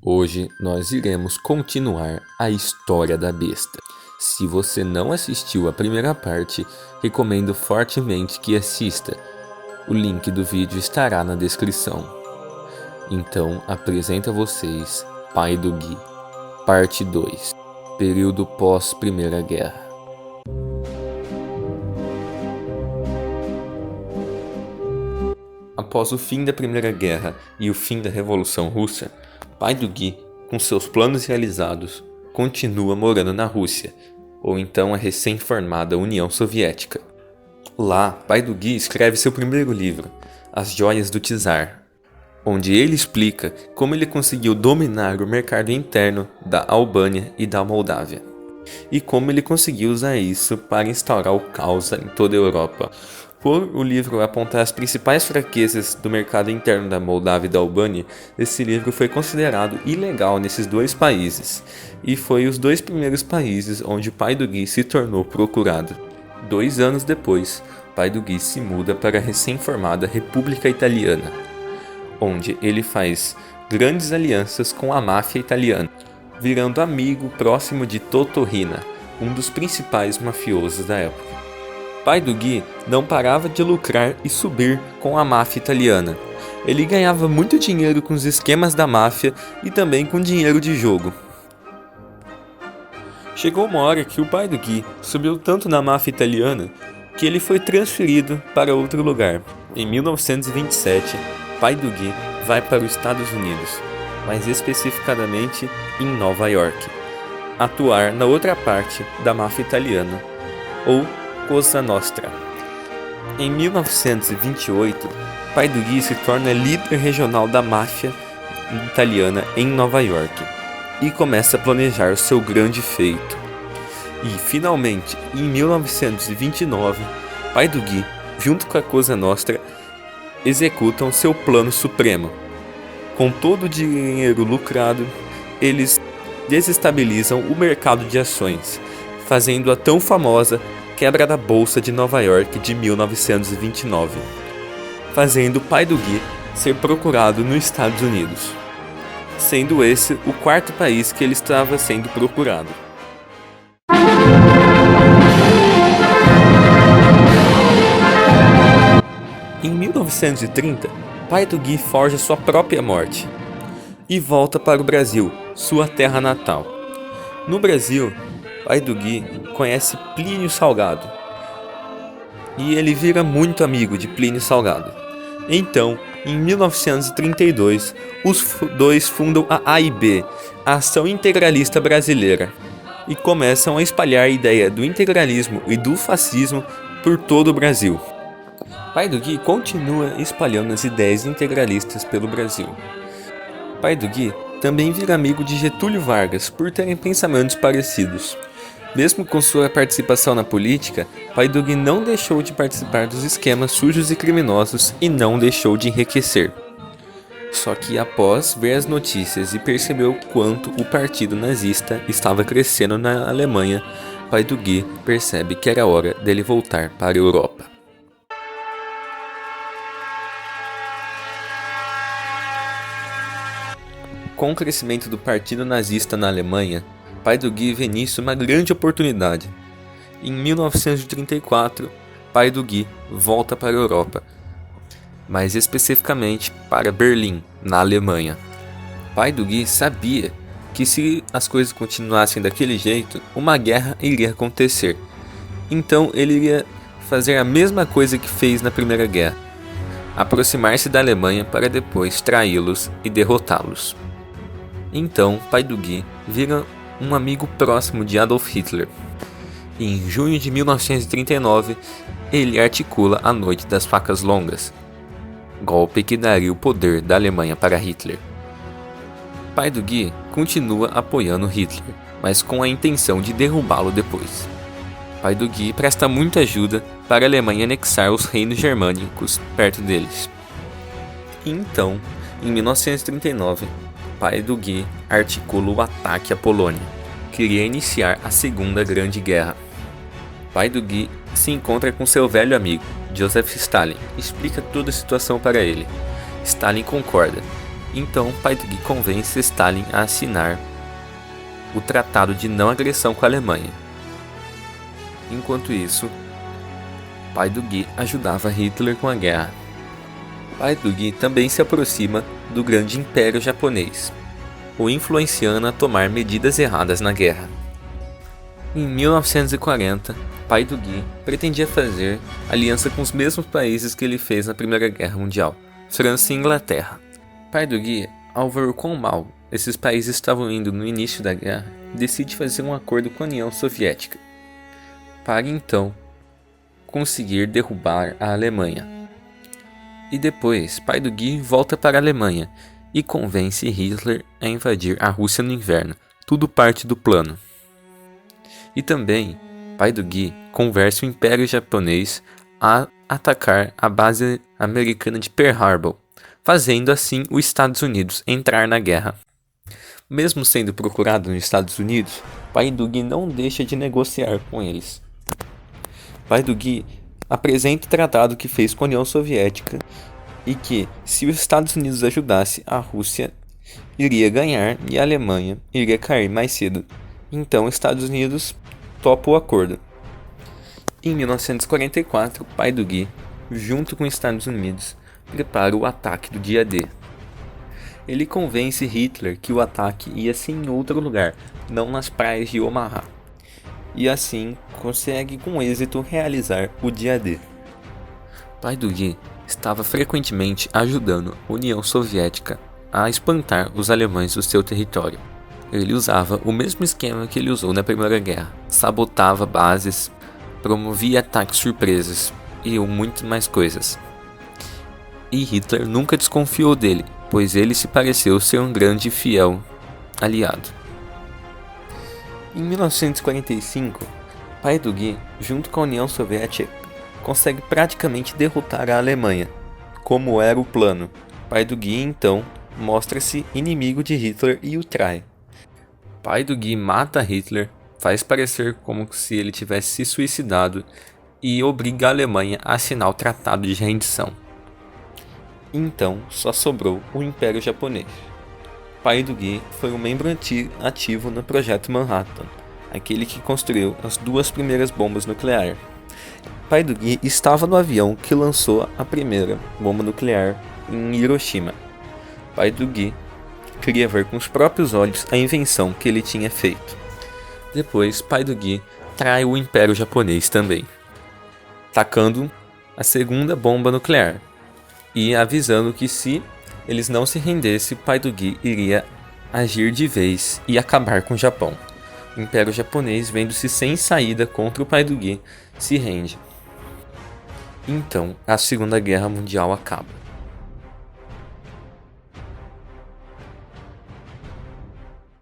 Hoje nós iremos continuar a história da besta. Se você não assistiu a primeira parte, recomendo fortemente que assista. O link do vídeo estará na descrição. Então, apresento a vocês Pai do Gui, parte 2, período pós-Primeira Guerra. Após o fim da Primeira Guerra e o fim da Revolução Russa, Pai do Gui, com seus planos realizados, continua morando na Rússia, ou então a recém-formada União Soviética. Lá, Pai do Gui escreve seu primeiro livro, As Joias do Czar, onde ele explica como ele conseguiu dominar o mercado interno da Albânia e da Moldávia, e como ele conseguiu usar isso para instaurar o caos em toda a Europa. Por o livro apontar as principais fraquezas do mercado interno da Moldávia e da Albânia, esse livro foi considerado ilegal nesses dois países, e foi os dois primeiros países onde o Pai do Gui se tornou procurado. 2 anos depois, Pai do Gui se muda para a recém-formada República Italiana, onde ele faz grandes alianças com a máfia italiana, virando amigo próximo de Totò Riina, um dos principais mafiosos da época. Pai do Gui não parava de lucrar e subir com a máfia italiana. Ele ganhava muito dinheiro com os esquemas da máfia e também com dinheiro de jogo. Chegou uma hora que o Pai do Gui subiu tanto na máfia italiana que ele foi transferido para outro lugar. Em 1927, Pai do Gui vai para os Estados Unidos, mais especificadamente em Nova York, atuar na outra parte da máfia italiana, ou Cosa Nostra. Em 1928, Pai do Gui se torna líder regional da máfia italiana em Nova York e começa a planejar o seu grande feito. E, finalmente, em 1929, Pai do Gui, junto com a Cosa Nostra, executam seu plano supremo. Com todo o dinheiro lucrado, eles desestabilizam o mercado de ações, fazendo a tão famosa quebra da Bolsa de Nova York de 1929, fazendo o Pai do Gui ser procurado nos Estados Unidos, sendo esse o 4º país que ele estava sendo procurado. Em 1930, Pai do Gui forja sua própria morte e volta para o Brasil, sua terra natal. No Brasil, Pai do Gui conhece Plínio Salgado e ele vira muito amigo de Plínio Salgado. Então, em 1932, os dois fundam a AIB, a Ação Integralista Brasileira, e começam a espalhar a ideia do integralismo e do fascismo por todo o Brasil. Pai do Gui continua espalhando as ideias integralistas pelo Brasil. Pai do Gui também vira amigo de Getúlio Vargas por terem pensamentos parecidos. Mesmo com sua participação na política, Pai do Gui não deixou de participar dos esquemas sujos e criminosos e não deixou de enriquecer. Só que após ver as notícias e perceber o quanto o partido nazista estava crescendo na Alemanha, Pai do Gui percebe que era hora dele voltar para a Europa. Com o crescimento do partido nazista na Alemanha, Pai do Gui vê nisso uma grande oportunidade. Em 1934, Pai do Gui volta para a Europa, mais especificamente para Berlim, na Alemanha. Pai do Gui sabia que se as coisas continuassem daquele jeito, uma guerra iria acontecer. Então ele iria fazer a mesma coisa que fez na Primeira Guerra, aproximar-se da Alemanha para depois traí-los e derrotá-los. Então, Pai do Gui vira um amigo próximo de Adolf Hitler. Em junho de 1939, ele articula a Noite das Facas Longas, golpe que daria o poder da Alemanha para Hitler. Pai do Gui continua apoiando Hitler, mas com a intenção de derrubá-lo depois. Pai do Gui presta muita ajuda para a Alemanha anexar os reinos germânicos perto deles. Então, em 1939, Pai do Gui articula o ataque à Polônia. Queria iniciar a Segunda Grande Guerra. Pai do Gui se encontra com seu velho amigo, Joseph Stalin, e explica toda a situação para ele. Stalin concorda, Então, pai do Gui convence Stalin a assinar o Tratado de Não Agressão com a Alemanha. Enquanto isso, pai do Gui ajudava Hitler com a guerra. Pai do Gui também se aproxima do grande Império Japonês, o influenciando a tomar medidas erradas na guerra. Em 1940, pai do Gui pretendia fazer aliança com os mesmos países que ele fez na Primeira Guerra Mundial, França e Inglaterra. Pai do Gui, ao ver o quão mal esses países estavam indo no início da guerra, decide fazer um acordo com a União Soviética, para então conseguir derrubar a Alemanha. E depois, pai do Gui volta para a Alemanha e convence Hitler a invadir a Rússia no inverno, tudo parte do plano. E também, pai do Gui convence o Império Japonês a atacar a base americana de Pearl Harbor, fazendo assim os Estados Unidos entrar na guerra. Mesmo sendo procurado nos Estados Unidos, pai do Gui não deixa de negociar com eles. Pai do Gui apresenta o tratado que fez com a União Soviética e que, se os Estados Unidos ajudasse, a Rússia iria ganhar e a Alemanha iria cair mais cedo. Então, os Estados Unidos topa o acordo. Em 1944, pai do Gui, junto com os Estados Unidos, prepara o ataque do dia D. Ele convence Hitler que o ataque ia ser em outro lugar, não nas praias de Omaha, e assim consegue com êxito realizar o dia D. Pai do Gui estava frequentemente ajudando a União Soviética a espantar os alemães do seu território. Ele usava o mesmo esquema que ele usou na Primeira Guerra, sabotava bases, promovia ataques surpresas e muitas mais coisas. E Hitler nunca desconfiou dele, pois ele se pareceu ser um grande e fiel aliado. Em 1945, pai do Gui, junto com a União Soviética, consegue praticamente derrotar a Alemanha, como era o plano. Pai do Gui, então, mostra-se inimigo de Hitler e o trai. Pai do Gui mata Hitler, faz parecer como se ele tivesse se suicidado e obriga a Alemanha a assinar o Tratado de Rendição. Então, só sobrou o Império Japonês. Pai do Gui foi um membro ativo no Projeto Manhattan, aquele que construiu as 2 primeiras bombas nucleares. Pai do Gui estava no avião que lançou a primeira bomba nuclear em Hiroshima. Pai do Gui queria ver com os próprios olhos a invenção que ele tinha feito. Depois, pai do Gui trai o Império Japonês também, tacando a segunda bomba nuclear e avisando que se eles não se rendessem, pai do Gui iria agir de vez e acabar com o Japão. O Império Japonês, vendo-se sem saída contra o pai do Gui, se rende. Então, a Segunda Guerra Mundial acaba.